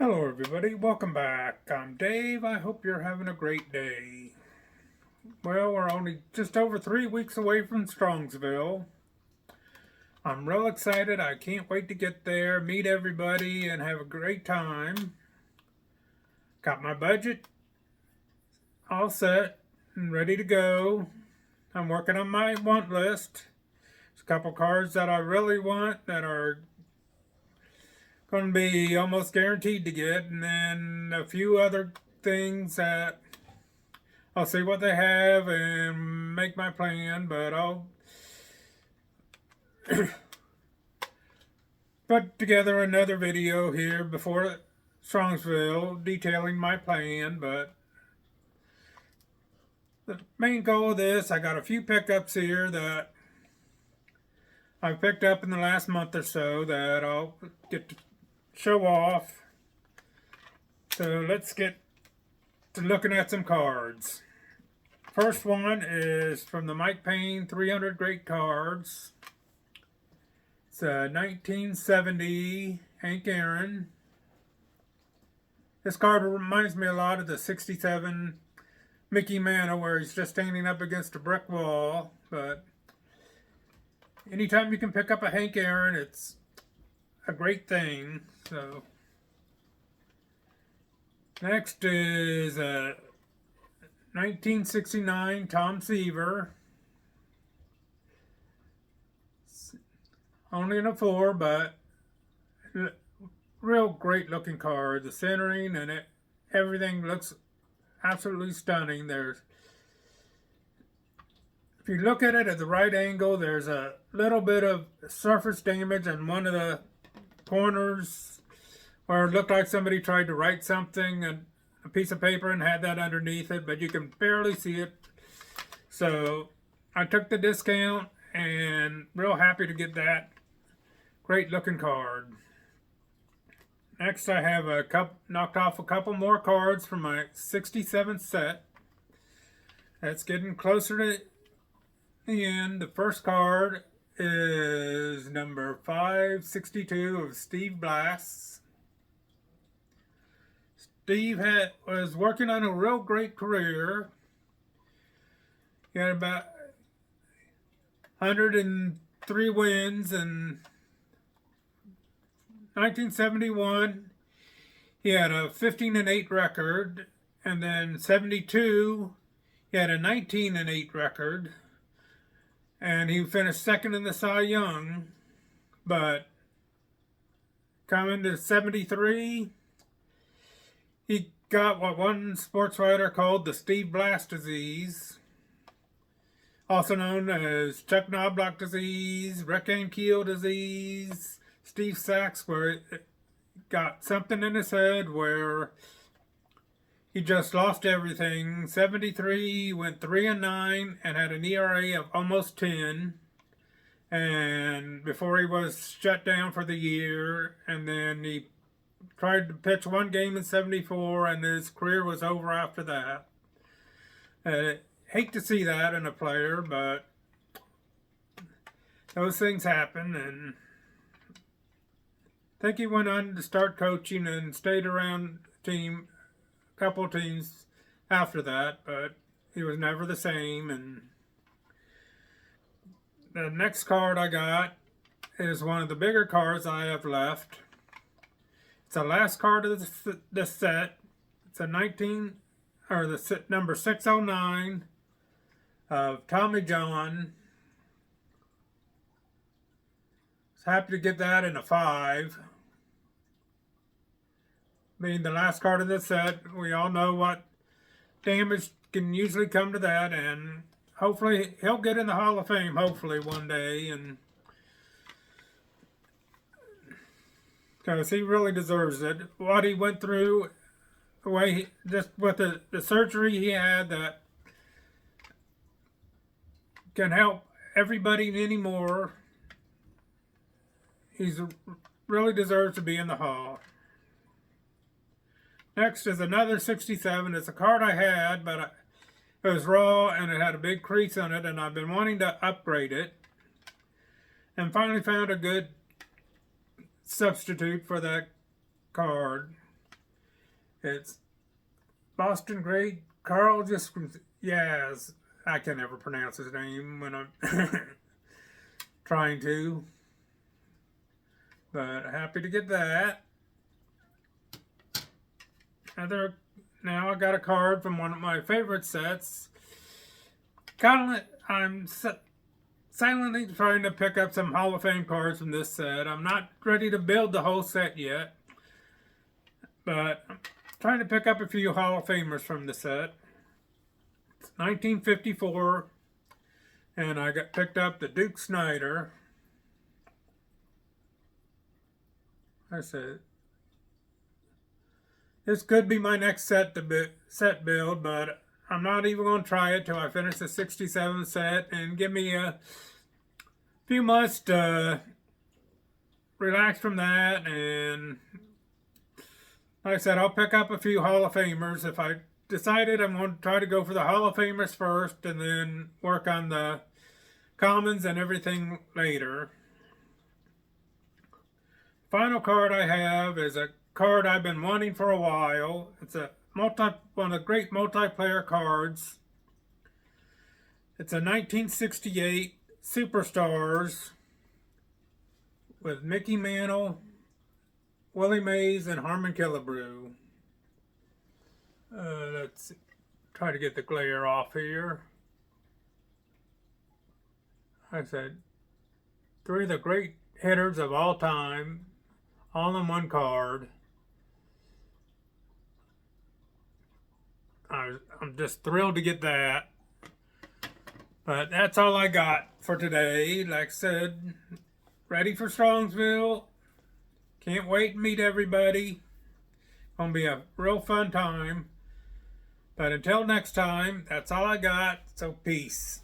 Hello everybody, welcome back. I'm Dave. I hope you're having a great day. Well, we're only just over 3 weeks away from Strongsville. I'm real excited. I can't wait to get there, meet everybody, and have a great time. Got my budget all set and ready to go. I'm working on my want list. There's a couple cards that I really want that are going to be almost guaranteed to get, and then a few other things that I'll see what they have and make my plan, but I'll put together another video here before Strongsville detailing my plan. But the main goal of this, I got a few pickups here that I've picked up in the last month or so that I'll get to show off. So let's get to looking at some cards. First one is from the Mike Payne 300 Great Cards. It's a 1970 Hank Aaron. This card reminds me a lot of the 67 Mickey Mantle, where he's just standing up against a brick wall. But anytime you can pick up a Hank Aaron, it's a great thing. So next is a 1969 Tom Seaver. Only in a 4, but real great looking card. The centering and everything looks absolutely stunning. If you look at it at the right angle, there's a little bit of surface damage on one of the corners where it looked like somebody tried to write something on a piece of paper and had that underneath it, but you can barely see it. So I took the discount and real happy to get that great looking card. Next, I have knocked off a couple more cards from my 67 set. That's getting closer to the end. The first card is number 562 of Steve Blass. Steve was working on a real great career. He had about 103 wins in 1971. He had a 15-8 record, and then 72 he had a 19-8 record. And he finished second in the Cy Young. But coming to 73, he got what one sports writer called the Steve Blass disease, also known as Chuck Knobloch disease, Recane-Keel disease, Steve Sachs, where it got something in his head where he just lost everything. 73, went 3-9 and had an ERA of almost 10. And before he was shut down for the year, and then he tried to pitch one game in 74, and his career was over after that. Hate to see that in a player, but those things happen. And I think he went on to start coaching and stayed around the couple teams after that, but he was never the same. And the next card I got is one of the bigger cards I have left. It's the last card of this set. It's a number 609 of Tommy John. I was happy to get that in a 5. Being the last card of this set, we all know what damage can usually come to that, and hopefully he'll get in the Hall of Fame, hopefully one day, and because he really deserves it. What he went through, the way just with the surgery he had that can help everybody anymore. He's really deserves to be in the Hall. Next is another 67. It's a card I had, but it was raw and it had a big crease on it, and I've been wanting to upgrade it. And finally found a good substitute for that card. It's Boston great Carl just Yaz. I can never pronounce his name when I'm trying to. But happy to get that. Now I got a card from one of my favorite sets. I'm silently trying to pick up some Hall of Fame cards from this set. I'm not ready to build the whole set yet, but I'm trying to pick up a few Hall of Famers from the set. It's 1954, and I picked up the Duke Snider. I said, this could be my next set build, but I'm not even going to try it till I finish the 67 set and give me a few months to relax from that. And like I said, I'll pick up a few Hall of Famers. If I decided I'm going to try to go for the Hall of Famers first and then work on the commons and everything later. Final card I have is a card I've been wanting for a while. It's one of the great multiplayer cards. It's a 1968 Superstars with Mickey Mantle, Willie Mays, and Harmon Killebrew. Let's try to get the glare off here. Like I said, three of the great hitters of all time, all in one card. I'm just thrilled to get that. But that's all I got for today. Like I said, ready for Strongsville. Can't wait to meet everybody. Gonna be a real fun time. But until next time, that's all I got. So peace.